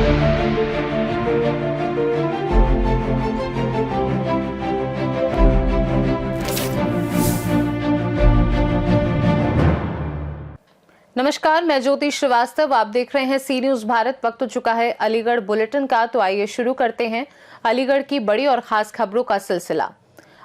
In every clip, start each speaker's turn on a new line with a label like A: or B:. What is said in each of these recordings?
A: नमस्कार, मैं ज्योति श्रीवास्तव। आप देख रहे हैं सी न्यूज भारत। वक्त हो चुका है अलीगढ़ बुलेटिन का, तो आइए शुरू करते हैं अलीगढ़ की बड़ी और खास खबरों का सिलसिला।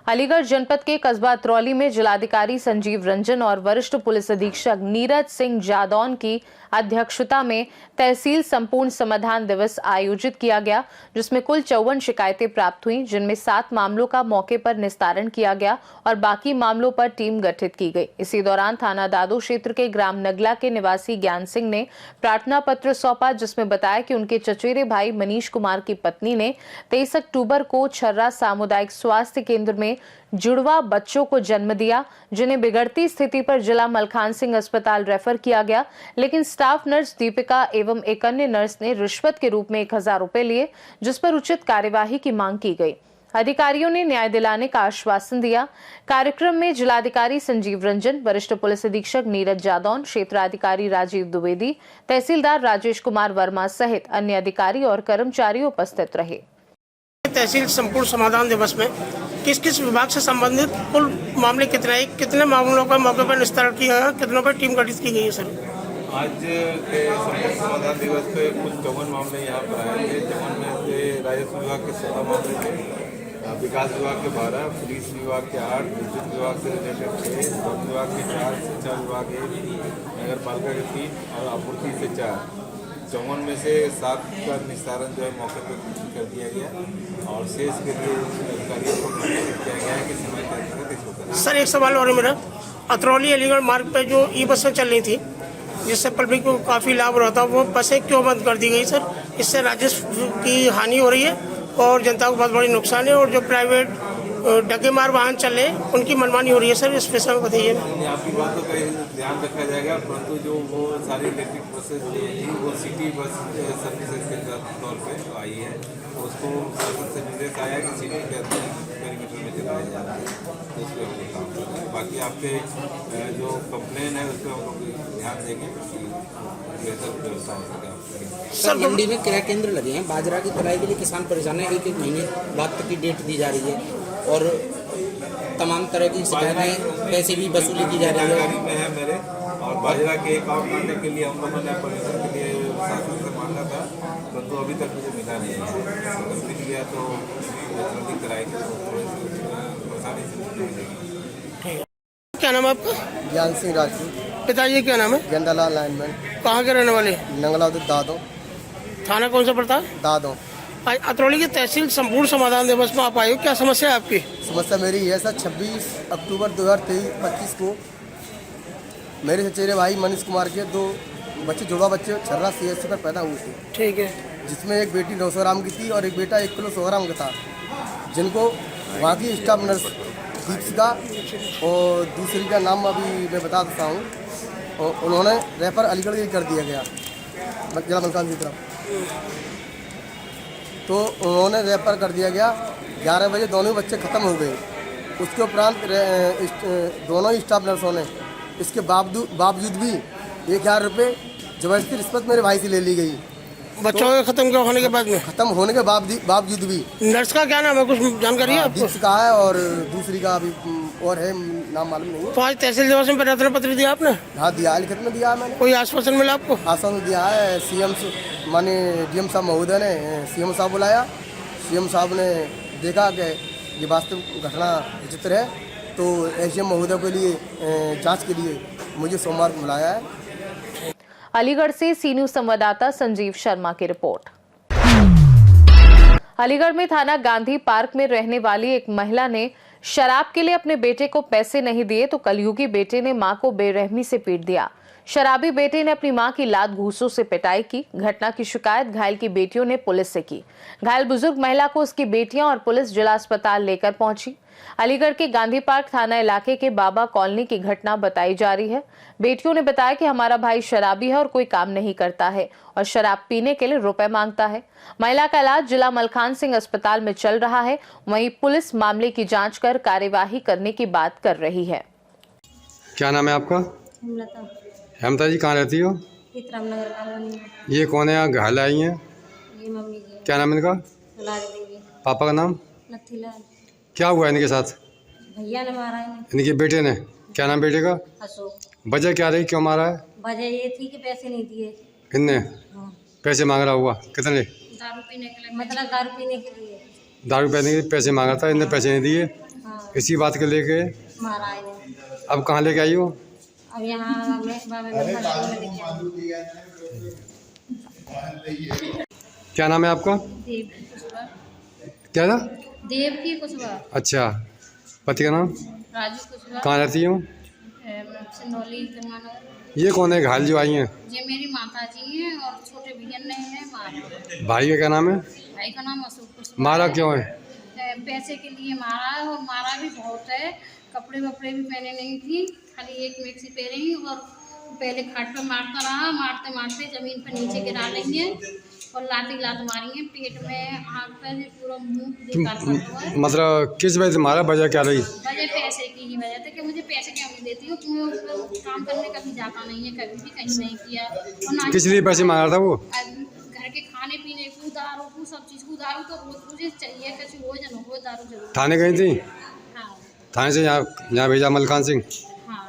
A: अलीगढ़ जनपद के कस्बा अतरौली में जिलाधिकारी संजीव रंजन और वरिष्ठ पुलिस अधीक्षक नीरज सिंह जादौन की अध्यक्षता में तहसील संपूर्ण समाधान दिवस आयोजित किया गया, जिसमें कुल 54 शिकायतें प्राप्त हुई, जिनमें 7 मामलों का मौके पर निस्तारण किया गया और बाकी मामलों पर टीम गठित की गई। इसी दौरान थाना दादो क्षेत्र के ग्राम नगला के निवासी ज्ञान सिंह ने प्रार्थना पत्र सौंपा, जिसमें बताया कि उनके चचेरे भाई मनीष कुमार की पत्नी ने 23 अक्टूबर को छर्रा सामुदायिक स्वास्थ्य केंद्र में जुड़वा बच्चों को जन्म दिया, जिन्हें बिगड़ती स्थिति पर जिला मलखान सिंह अस्पताल रेफर किया गया, लेकिन स्टाफ नर्स दीपिका एवं एक अन्य नर्स ने रिश्वत के रूप में 1000 रुपए लिए, जिस पर उचित कार्यवाही की मांग की गई। अधिकारियों ने न्याय दिलाने का आश्वासन दिया। कार्यक्रम में जिलाधिकारी संजीव रंजन, वरिष्ठ पुलिस अधीक्षक नीरज जादौन, क्षेत्राधिकारी राजीव द्विवेदी, तहसीलदार राजेश कुमार वर्मा सहित अन्य अधिकारी और कर्मचारी उपस्थित रहे।
B: तहसील संपूर्ण समाधान दिवस में किस किस विभाग से संबंधित कुल मामले कितने मामलों का मौके पर निस्तारण किया गया, कितनों पर टीम गठित की गई है सर?
C: आज के संपूर्ण समाधान दिवस पे कुल 54 मामले यहाँ पर आए थे। 54 में से राजस्व विभाग के 16 मामले थे, विकास विभाग के 12, पुलिस विभाग के 8, विद्युत विभाग से रिलेटेड 6, वन विभाग के 4, शिक्षा विभाग 1, नगर पालिका के 3 और आपूर्ति से 4। 54 में से 7 का निस्तारण जो है मौके पर कर दिया गया और शेष के लिए अधिकारियों को किया गया है कि समय के अंतर्गत इसको करें।
B: सर एक सवाल और है मेरा, अतरौली अलीगढ़ मार्ग पर जो ई बसें चल रही थी जिससे पब्लिक को काफ़ी लाभ रहा था, वो बसें क्यों बंद कर दी गई सर? इससे राजस्व की हानि हो रही है और जनता को बहुत बड़ी नुकसान है, और जो प्राइवेट डकेमार वाहन चले उनकी मनमानी हो रही है सर, इस विषय में बताइए।
C: आपकी बातों का ध्यान रखा जाएगा, परंतु जो वो सारी इलेक्ट्रिक बसेस जो थी वो सिटी बस सर्विसेज के तौर पर आई है, उसको शासन से निर्देश आया कि सिटी के अंदर पेरीमीटर में चलाया जा रहा है, तो उस पर हम काम कर रहे हैं। बाकी आपके जो कंप्लेन है उस पर हम लोग ध्यान देंगे कि बेहतर व्यवस्था हो सके।
D: सर मंडी में क्रय केंद्र लगे हैं, बाजरा की तुलाई के लिए किसान परेशान है, 1-1 महीने बाद तक की डेट दी जा रही है और तमाम तरह की शिकायतें पैसे भी वसूली की जा रही है।
C: में है मेरे, और बाजरा के एक और कांटे के लिए हम लोगों ने परमिशन के लिए शासन से मांगा था, परंतु अभी तक मुझे मिला नहीं है। अगर मिल गया तो जल्दी कराएंगे, तो थोड़ी सी परेशानी से मिलेगी।
B: क्या नाम है आपका?
E: ज्ञान सिंह राजपूत।
B: पिताजी क्या नाम है?
E: गेंदालाल लाइनमैन।
B: कहाँ के रहने वाले?
E: नंगला दादो।
B: थाना कौन सा पड़ता है?
E: दादो।
B: आज अतरौली के तहसील संपूर्ण समाधान दिवस में आप आए हो, क्या समस्या है आपकी?
E: समस्या मेरी है सर, 26 अक्टूबर 2023 को मेरे चचेरे भाई मनीष कुमार के 2 बच्चे, जुड़वा बच्चे छर्रा CSC पर पैदा हुए थे।
B: ठीक है।
E: जिसमें एक बेटी 900 ग्राम की थी और एक बेटा 1 किलो 100 ग्राम का था, जिनको वहाँ की स्टाफ नर्स दीपिका और दूसरी का नाम अभी मैं बता देता हूँ, और उन्होंने रेफर अलीगढ़ कर दिया गया जिला मलकान की तरफ, तो उन्होंने रेफर कर दिया गया। 11 बजे दोनों बच्चे ख़त्म हो गए। उसके उपरांत दोनों ही स्टाफ नर्सों ने इसके बावजूद भी 1000 रुपये जबरदस्ती रिश्वत मेरे भाई से ले ली गई।
B: बच्चों के खत्म होने के बाद में?
E: खत्म होने के बावजूद भी।
B: नर्स का क्या नाम है, कुछ जानकारी है आपको?
E: दीपिका है और दूसरी का अभी और है, नाम मालूम नहीं है।
B: तो आज तहसील दिवस में प्रार्थना पत्र दिया आपने?
E: हाँ दिया, लिखित में दिया मैंने।
B: कोई आश्वासन मिला आपको?
E: आश्वासन दिया है, CM माने DM साहब महोदय ने CM साहब बुलाया। CM साहब ने देखा कि ये वास्तविक घटना विचित्र है, तो SDM महोदय के लिए जांच के लिए मुझे सोमवार को बुलाया है।
A: अलीगढ़ से सी न्यूज संवाददाता संजीव शर्मा की रिपोर्ट। अलीगढ़ में थाना गांधी पार्क में रहने वाली एक महिला ने शराब के लिए अपने बेटे को पैसे नहीं दिए तो कलयुगी बेटे ने मां को बेरहमी से पीट दिया। शराबी बेटे ने अपनी मां की लात घूंसों से पिटाई की। घटना की शिकायत घायल की बेटियों ने पुलिस से की। घायल बुजुर्ग महिला को उसकी बेटियां और पुलिस जिला अस्पताल लेकर पहुंची। अलीगढ़ के गांधी पार्क थाना इलाके के बाबा कॉलोनी की घटना बताई जा रही है। बेटियों ने बताया कि हमारा भाई शराबी है और कोई काम नहीं करता है और शराब पीने के लिए रुपए मांगता है। महिला का इलाज जिला मलखान सिंह अस्पताल में चल रहा है। वहीं पुलिस मामले की जांच कर कार्यवाही करने की बात कर रही है।
F: क्या नाम है आपका? हेमलता जी, कहाँ रहती हो?
G: रामनगर कॉलोनी में।
F: ये कौन है, यहाँ घायल आई हैं?
G: जी मम्मी जी
F: क्या नाम है इनका?
G: लाज देवी
F: पापा का नाम?
G: नथीलाल।
F: क्या हुआ इनके साथ?
G: भैया ने मारा है
F: इनके बेटे ने? क्या नाम बेटे का?
G: अशोक।
F: वजह क्या रही, क्यों मारा है?
G: वजह ये थी कि पैसे नहीं दिए।
F: इनने
G: हाँ।
F: पैसे मांग रहा हुआ? कितने?
G: दारू पीने के लिए, मतलब दारू पीने के लिए।
F: दारू पीने के लिए पैसे मांगा था, इनने पैसे नहीं दिए।
G: हाँ।
F: इसी बात के लेके
G: मारा है इन्हें।
F: अब कहाँ लेके आई हो?
G: अब यहाँ मैं बाबा में लेके आई।
F: क्या नाम है आपका?
G: देव की कुशवा।
F: क्या था?
G: देव की कुशवा।
F: अच्छा, पति का नाम?
G: राजू कुशवा।
F: कहाँ रहती हूँ?
G: सिंधौली तिरमानगर।
F: ये कौन है घायल जो आई हैं?
G: ये मेरी माता जी हैं और छोटे भैया ने इन्हें मारा।
F: भाई का क्या नाम है?
G: भाई का नाम अशोक कुशवा।
F: मारा क्यों है?
G: पैसे के लिए मारा है और मारा भी बहुत है। कपड़े वपड़े भी पहने नहीं थी, खाली एक मैक्सी पहनी और पहले खाट पे मारता रहा, मारते मारते ज़मीन पे नीचे गिरा लेंगे और लात मारी है पेट में, आँख पे, पूरा मुंह बेकार कर हुआ है।
F: मतलब किस वजह से मारा? वजह क्या रही?
G: वजह पैसे की ही वजह थी कि मुझे पैसे क्यों नहीं देती हो, तुम्हें काम करने कभी जाता नहीं है, कभी भी कहीं नहीं किया। और ना
F: किस लिए पैसे मांगा था वो?
G: घर के खाने पीने को, दारू को, सब चीज़ को। दारू तो रोज मुझे चाहिए, कुछ हो या न हो, दारू जरूर।
F: थाने गई थी?
G: हाँ
F: थाने से यहाँ भेजा मलकान सिंह?
G: हाँ।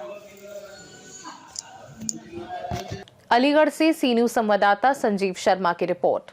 A: अलीगढ़ से सी न्यूज संवाददाता संजीव शर्मा की रिपोर्ट।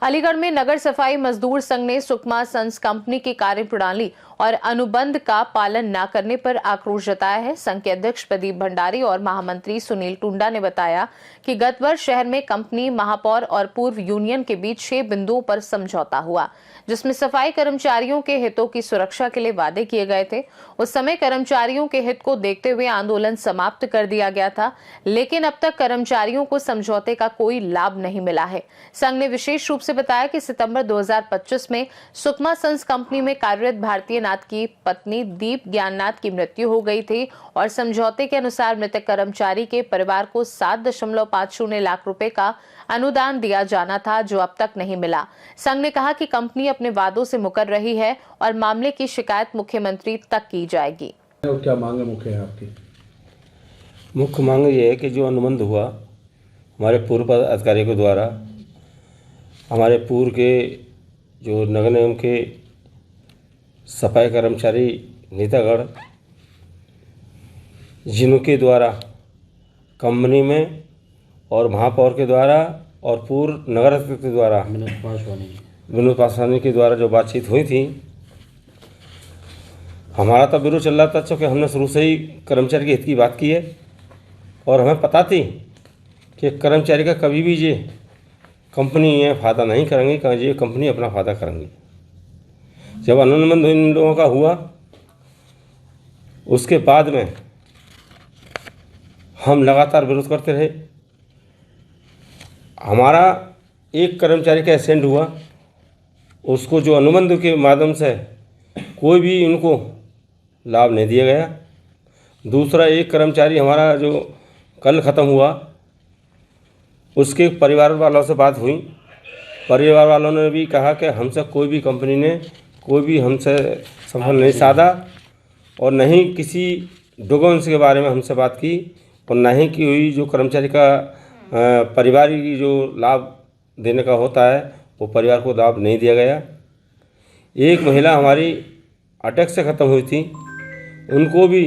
A: अलीगढ़ में नगर सफाई मजदूर संघ ने सुकमा सन्स कंपनी की कार्यप्रणाली और अनुबंध का पालन न करने पर आक्रोश जताया है। संघ के अध्यक्ष प्रदीप भंडारी और महामंत्री सुनील टुंडा ने बताया कि गत वर्ष शहर में कंपनी, महापौर और पूर्व यूनियन के बीच 6 बिंदुओं पर समझौता हुआ, जिसमें सफाई कर्मचारियों के हितों की सुरक्षा के लिए वादे किए गए थे। उस समय कर्मचारियों के हित को देखते हुए आंदोलन समाप्त कर दिया गया था, लेकिन अब तक कर्मचारियों को समझौते का कोई लाभ नहीं मिला है। संघ ने विशेष रूप से बताया कि सितंबर 2025 में सुकमा सन्स कंपनी में कार्यरत भारतीय नाथ की पत्नी दीप ज्ञाननाथ की मृत्यु हो गई थी और समझौते के अनुसार मृतक कर्मचारी के परिवार को 7.50 लाख रुपए का अनुदान दिया जाना था, जो अब तक नहीं मिला। संघ ने कहा कि कंपनी अपने वादों से मुकर रही है और मामले की शिकायत मुख्यमंत्री तक की जाएगी।
H: और क्या मांग मुख्य है आपकी?
I: मुख्य मांग ये है कि जो अनुबंध हुआ हमारे पूर्व अधिकारियों के द्वारा, हमारे पूर्व के जो नगर निगम के सफाई कर्मचारी नेतागण, जिनके द्वारा कंपनी में और महापौर के द्वारा और पूर्व नगर अध्यक्ष के द्वारा विनोद पासवानी के द्वारा जो बातचीत हुई थी, हमारा तो विरोध चल रहा था, चूँकि हमने शुरू से ही कर्मचारी के हित की बात की है और हमें पता थी कि कर्मचारी का कभी भी ये कंपनी ये फ़ायदा नहीं करेंगी, ये कंपनी अपना फ़ायदा करेंगी। जब अनुबंध इन लोगों का हुआ, उसके बाद में हम लगातार विरोध करते रहे। हमारा एक कर्मचारी का एक्सीडेंट हुआ, उसको जो अनुबंध के माध्यम से कोई भी इनको लाभ नहीं दिया गया। दूसरा, एक कर्मचारी हमारा जो कल ख़त्म हुआ, उसके परिवार वालों से बात हुई। परिवार वालों ने भी कहा कि हमसे कोई भी कंपनी ने कोई भी हमसे संपर्क नहीं साधा और नहीं किसी डॉक्यूमेंट्स के बारे में हमसे बात की और न ही कोई जो कर्मचारी का परिवार की जो लाभ देने का होता है वो परिवार को लाभ नहीं दिया गया। एक महिला हमारी अटैक से ख़त्म हुई थी, उनको भी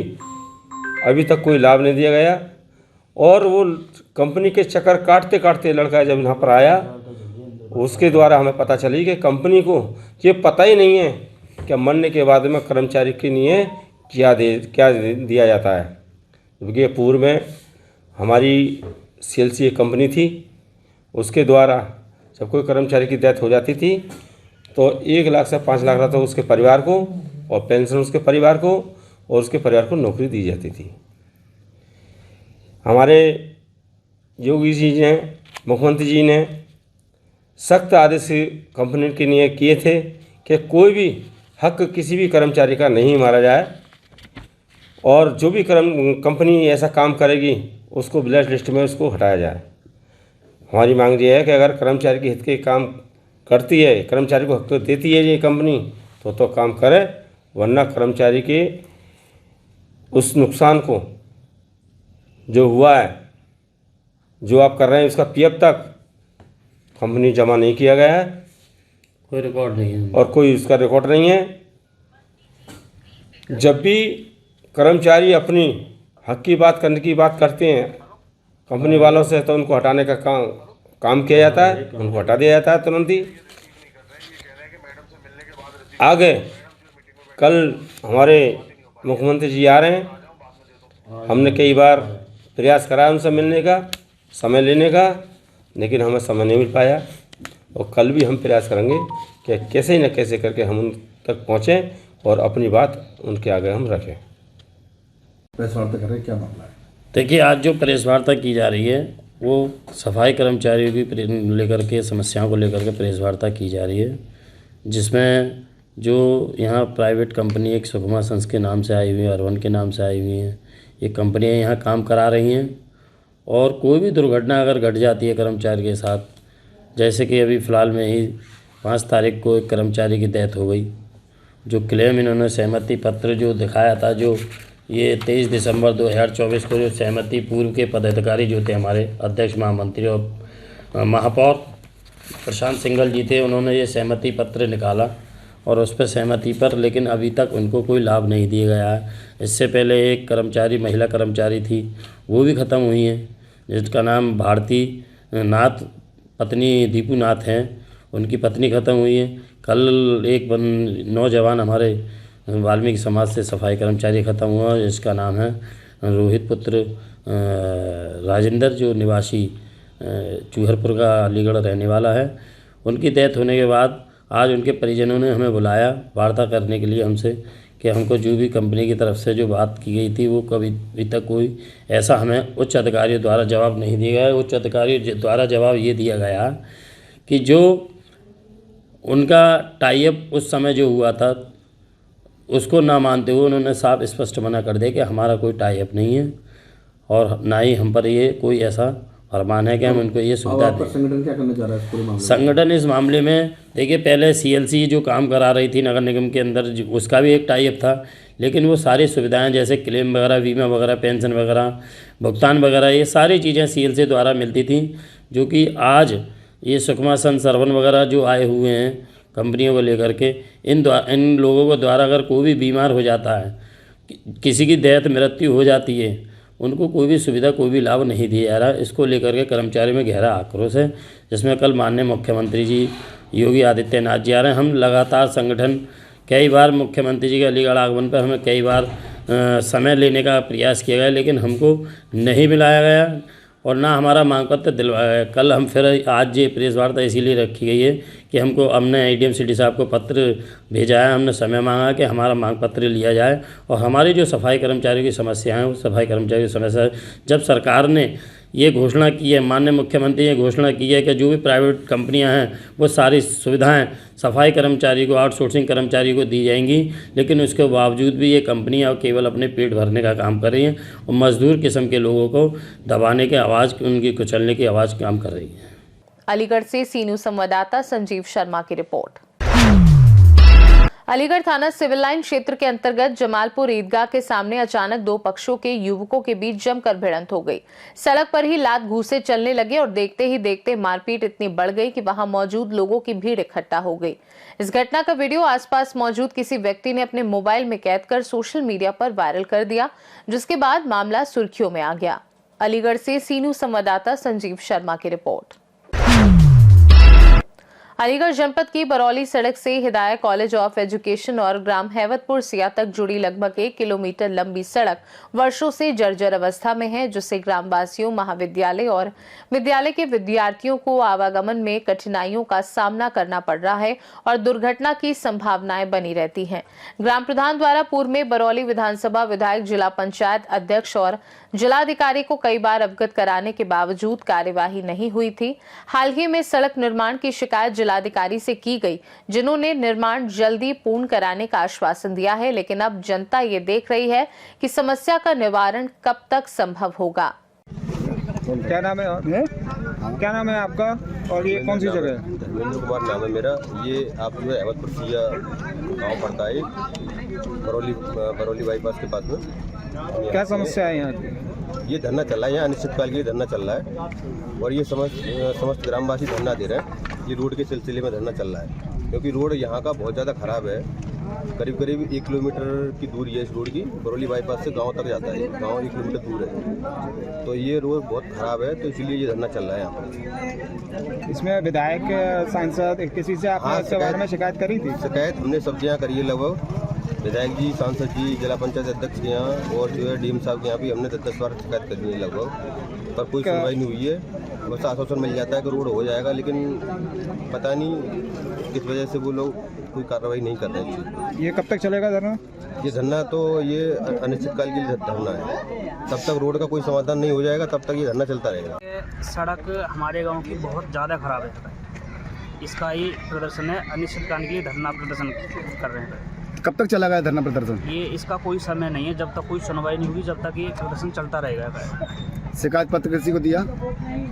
I: अभी तक कोई लाभ नहीं दिया गया और वो कंपनी के चक्कर काटते काटते लड़का जब यहाँ पर आया, उसके द्वारा हमें पता चली कि कंपनी को ये पता ही नहीं है कि मरने के बाद में कर्मचारी के लिए क्या दिया जाता है। क्योंकि पूर्व में हमारी सीएलसी एक कंपनी थी, उसके द्वारा जब कोई कर्मचारी की डेथ हो जाती थी तो 1 लाख से 5 लाख रहता उसके परिवार को और पेंशन उसके परिवार को और उसके परिवार को नौकरी दी जाती थी। हमारे योगी जी ने, मुख्यमंत्री जी ने सख्त आदेश कंपनी के लिए किए थे कि कोई भी हक किसी भी कर्मचारी का नहीं मारा जाए और जो भी कंपनी ऐसा काम करेगी उसको ब्लैक लिस्ट में उसको हटाया जाए। हमारी मांग ये है कि अगर कर्मचारी के हित के काम करती है, कर्मचारी को हक तो देती है ये कंपनी, तो काम करे, वरना कर्मचारी के उस नुकसान को जो हुआ है, जो आप कर रहे हैं, उसका पीएफ तक कंपनी जमा नहीं किया गया है,
J: कोई रिकॉर्ड नहीं है
I: और कोई उसका रिकॉर्ड नहीं है। जब भी कर्मचारी अपनी हक की बात करने की बात करते हैं कंपनी वालों से, तो उनको हटाने का काम किया जाता है, उनको हटा दिया जाता है तुरंत ही। आगे कल हमारे मुख्यमंत्री जी आ रहे हैं, हमने कई बार प्रयास करा उनसे मिलने का, समय लेने का, लेकिन हमें समय नहीं मिल पाया। और कल भी हम प्रयास करेंगे कि कैसे न कैसे करके हम उन तक पहुँचें और अपनी बात उनके आगे हम रखें।
H: प्रेस वार्ता कर रहे हैं, क्या मामला है?
J: देखिए, आज जो प्रेस वार्ता की जा रही है वो सफाई कर्मचारियों की लेकर के समस्याओं को लेकर के प्रेस वार्ता की जा रही है, जिसमें जो यहाँ प्राइवेट कंपनी एक सुकमा संस के नाम से आई हुई है, अर्वन के नाम से आई हुई हैं, ये कंपनियाँ यहाँ काम करा रही हैं। और कोई भी दुर्घटना अगर घट जाती है कर्मचारी के साथ, जैसे कि अभी फ़िलहाल में ही 5 तारीख को एक कर्मचारी की डेथ हो गई, जो क्लेम इन्होंने सहमति पत्र जो दिखाया था, जो ये 23 दिसंबर 2024 को जो सहमति पूर्व के पदाधिकारी जो थे हमारे अध्यक्ष महामंत्री और महापौर प्रशांत सिंघल जी थे, उन्होंने ये सहमति पत्र निकाला और उस पर सहमति पर, लेकिन अभी तक उनको कोई लाभ नहीं दिया गया है। इससे पहले एक कर्मचारी, महिला कर्मचारी थी, वो भी ख़त्म हुई हैं, जिसका नाम भारती नाथ, पत्नी दीपू नाथ हैं, उनकी पत्नी ख़त्म हुई है। कल एक नौजवान हमारे वाल्मीकि समाज से सफाई कर्मचारी ख़त्म हुआ, जिसका नाम है रोहित पुत्र राजेंद्र, जो निवासी चूहरपुर का अलीगढ़ रहने वाला है। उनकी डेथ होने के बाद आज उनके परिजनों ने हमें बुलाया वार्ता करने के लिए हमसे, कि हमको जो भी कंपनी की तरफ से जो बात की गई थी वो कभी अभी तक कोई ऐसा हमें उच्च अधिकारियों द्वारा जवाब नहीं दिया गया। उच्च अधिकारियों द्वारा जवाब ये दिया गया कि जो उनका टाई अप उस समय जो हुआ था उसको ना मानते हुए उन्होंने साफ स्पष्ट मना कर दिया कि हमारा कोई टाई अप नहीं है और ना ही हम पर ये कोई ऐसा फरमान है कि हम उनको ये सुविधा दें।
H: संगठन क्या करना चाह रहा है इस पूरे मामले में?
J: संगठन इस मामले में, देखिए, पहले CLC जो काम करा रही थी नगर निगम के अंदर, उसका भी एक टाई अप था, लेकिन वो सारी सुविधाएं जैसे क्लेम वगैरह, बीमा वगैरह, पेंशन वगैरह, भुगतान वगैरह, ये सारी चीज़ें CLC द्वारा मिलती थी, जो कि आज ये सुकमा सन सर्वन वगैरह जो आए हुए हैं कंपनियों को लेकर के, इन लोगों को द्वारा अगर कोई भी बीमार हो जाता है, किसी की डेथ मृत्यु हो जाती है, उनको कोई भी सुविधा, कोई भी लाभ नहीं दिया जा रहा। इसको लेकर के कर्मचारियों में गहरा आक्रोश है, जिसमें कल माननीय मुख्यमंत्री जी योगी आदित्यनाथ जी आ रहे हैं। हम लगातार संगठन कई बार मुख्यमंत्री जी के अलीगढ़ आगमन पर हमें कई बार समय लेने का प्रयास किया गया, लेकिन हमको नहीं मिलाया गया और ना हमारा मांग पत्र दिलवाया गया। कल हम फिर आज ये प्रेस वार्ता इसीलिए रखी गई है कि हमने ADM सिटी साहब को पत्र भेजा है, हमने समय मांगा कि हमारा मांग पत्र लिया जाए और हमारी जो सफाई कर्मचारियों की समस्या है, वो सफाई कर्मचारियों की समस्या, जब सरकार ने ये घोषणा की है, माननीय मुख्यमंत्री ने घोषणा की है कि जो भी प्राइवेट कंपनियां हैं वो सारी सुविधाएं सफाई कर्मचारी को, आउटसोर्सिंग कर्मचारी को दी जाएंगी, लेकिन उसके बावजूद भी ये कंपनियां केवल अपने पेट भरने का काम कर रही हैं और मजदूर किस्म के लोगों को दबाने की आवाज़, उनकी कुचलने की आवाज़ काम कर रही है।
A: अलीगढ़ से सी न्यूज़ संवाददाता संजीव शर्मा की रिपोर्ट। अलीगढ़ थाना सिविल लाइन क्षेत्र के अंतर्गत जमालपुर ईदगाह के सामने अचानक 2 पक्षों के युवकों के बीच जमकर भिड़ंत हो गई। सड़क पर ही लात घूंसे चलने लगे और देखते ही देखते मारपीट इतनी बढ़ गई कि वहां मौजूद लोगों की भीड़ इकट्ठा हो गई। इस घटना का वीडियो आसपास मौजूद किसी व्यक्ति ने अपने मोबाइल में कैद कर सोशल मीडिया पर वायरल कर दिया, जिसके बाद मामला सुर्खियों में आ गया। अलीगढ़ से सी न्यूज़ संवाददाता संजीव शर्मा की रिपोर्ट। अलीगढ़ जनपद की बरौली सड़क से हिदायत कॉलेज ऑफ एजुकेशन और ग्राम हैवतपुर सिया तक जुड़ी लगभग 1 किलोमीटर लंबी सड़क वर्षों से जर्जर अवस्था में है, जिससे ग्रामवासियों, महाविद्यालय और विद्यालय के विद्यार्थियों को आवागमन में कठिनाइयों का सामना करना पड़ रहा है और दुर्घटना की संभावनाएं बनी रहती हैं। ग्राम प्रधान द्वारा पूर्व में बरौली विधानसभा विधायक, जिला पंचायत अध्यक्ष और जिलाधिकारी को कई बार अवगत कराने के बावजूद कार्यवाही नहीं हुई थी। हाल ही में सड़क निर्माण की शिकायत जिलाधिकारी से की गई, जिन्होंने निर्माण जल्दी पूर्ण कराने का आश्वासन दिया है, लेकिन अब जनता ये देख रही है कि समस्या का निवारण कब तक संभव होगा।
K: क्या नाम है आपका और ये कौन सी जगह है?
L: धर्मेंद्र कुमार नाम है मेरा। ये आप जो है हैवतपुर सिया गाँव पड़ता है, बरौली बाईपास के पास में।
K: क्या समस्या है यहाँ की?
L: ये धरना चल रहा है, यहाँ अनिश्चितकाल के लिए धरना चल रहा है और ये समस्त ग्रामवासी धरना दे रहे हैं। ये रोड के सिलसिले में धरना चल रहा है क्योंकि रोड यहाँ का बहुत ज़्यादा ख़राब है। करीब 1 किलोमीटर की दूरी है इस रोड की। बरौली बाईपास से गांव तक जाता है, गांव 1 किलोमीटर दूर है, तो ये रोड बहुत ख़राब है, तो इसीलिए ये धरना चल रहा है यहाँ पर।
K: इसमें विधायक, सांसद किसी से आपने इसके बारे में शिकायत करी थी?
L: शिकायत हमने सब जगह करी है, लगभग विधायक जी, सांसद जी, जिला पंचायत अध्यक्ष के यहाँ और जो है डीएम साहब के यहाँ भी हमने 10 बार शिकायत करी है लगभग, पर कोई सुनवाई नहीं हुई है। बस आश्वासन मिल जाता है कि रोड हो जाएगा, लेकिन पता नहीं किस वजह से वो लोग कोई कार्रवाई नहीं कर रहे हैं।
K: ये कब तक चलेगा धरना?
L: ये धरना तो ये अनिश्चितकाल के लिए धरना है। तब तक रोड का कोई समाधान नहीं हो जाएगा, तब तक ये धरना चलता रहेगा।
M: सड़क हमारे गांव की बहुत ज़्यादा ख़राब है, इसका ही प्रदर्शन है। अनिश्चितकाल के लिए धरना प्रदर्शन कर रहे हैं।
H: कब तक चलेगा धरना प्रदर्शन?
M: ये इसका कोई समय नहीं है, जब तक कोई सुनवाई नहीं होगी जब तक ये प्रदर्शन चलता रहेगा।
H: शिकायत पत्र किसी को दिया?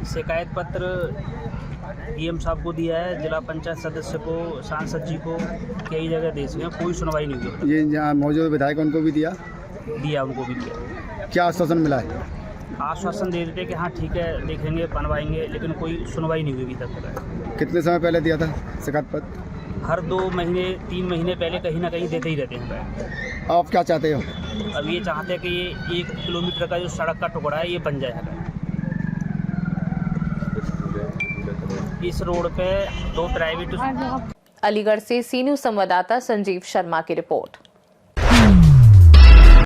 M: शिकायत पत्र डीएम साहब को दिया है, जिला पंचायत सदस्य को, सांसद जी को, कई जगह दे चुके हैं, कोई सुनवाई नहीं हुई।
H: ये यहाँ मौजूद विधायक उनको भी दिया?
M: उनको भी दिया।
H: क्या आश्वासन मिला है?
M: आश्वासन दे देते कि हाँ ठीक है देखेंगे, बनवाएंगे, लेकिन कोई सुनवाई नहीं हुई अभी तक।
H: कितने समय पहले दिया था शिकायत पत्र?
M: हर 2 महीने 3 महीने पहले कहीं ना कहीं देते ही रहते हैं।
H: आप क्या चाहते हो?
M: अब ये चाहते हैं कि ये 1 किलोमीटर का जो सड़क का टुकड़ा है ये बन जाए। इस रोड पे 2 प्राइवेट।
A: अलीगढ़ से सी न्यूज़ संवाददाता संजीव शर्मा की रिपोर्ट।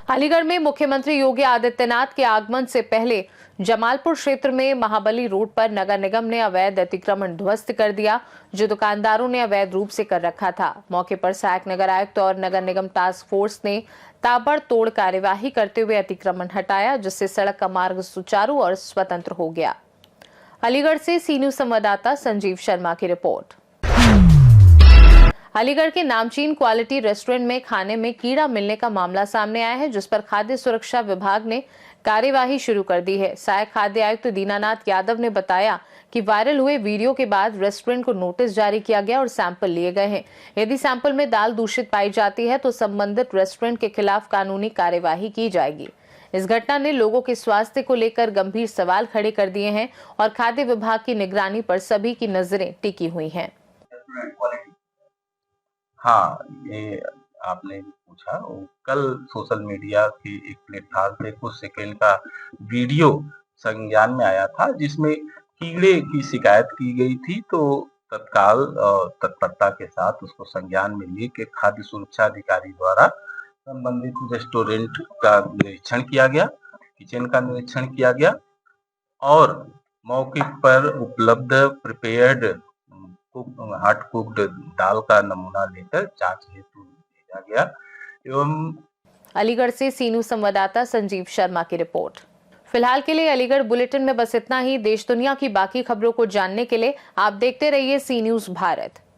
A: अलीगढ़ में मुख्यमंत्री योगी आदित्यनाथ के आगमन से पहले जमालपुर क्षेत्र में महाबली रोड पर नगर निगम ने अवैध अतिक्रमण ध्वस्त कर दिया, जो दुकानदारों ने अवैध रूप से कर रखा था। मौके पर सहायक नगर आयुक्त और नगर निगम टास्क फोर्स ने ताबड़तोड़ कार्यवाही करते हुए अतिक्रमण हटाया, जिससे सड़क का मार्ग सुचारू और स्वतंत्र हो गया। अलीगढ़ से सी न्यूज़ संवाददाता संजीव शर्मा की रिपोर्ट। अलीगढ़ के नामचीन क्वालिटी रेस्टोरेंट में खाने में कीड़ा मिलने का मामला सामने आया है, जिस पर खाद्य सुरक्षा विभाग ने कार्यवाही शुरू कर दी है। सहायक खाद्य आयुक्त दीनानाथ यादव ने बताया कि वायरल हुए वीडियो के बाद रेस्टोरेंट को नोटिस जारी किया गया और सैंपल लिए गए हैं। यदि सैंपल में दाल दूषित पाई जाती है तो संबंधित रेस्टोरेंट के खिलाफ कानूनी कार्यवाही की जाएगी। इस घटना ने लोगों के स्वास्थ्य को लेकर गंभीर सवाल खड़े कर दिए हैं और खाद्य विभाग की निगरानी पर सभी की नजरें टिकी हुई हैं।
N: हाँ, ये आपने पूछा, कल सोशल मीडिया के एक प्लेटफॉर्म पे कुछ सेकंड का वीडियो संज्ञान में आया था, जिसमें कीड़े की शिकायत की गई थी। तो तत्काल तत्परता के साथ उसको संज्ञान में लेकर खाद्य सुरक्षा अधिकारी द्वारा संबंधित रेस्टोरेंट का निरीक्षण किया गया, किचन का निरीक्षण किया गया और मौके पर उपलब्ध प्रिपेयर्ड हॉट कुक्ड दाल का नमूना लेकर जांच हेतु भेजा गया। एवं
A: अलीगढ़ से सी न्यूज़ संवाददाता संजीव शर्मा की रिपोर्ट। फिलहाल के लिए अलीगढ़ बुलेटिन में बस इतना ही। देश दुनिया की बाकी खबरों को जानने के लिए आप देखते रहिए सी न्यूज़ भारत।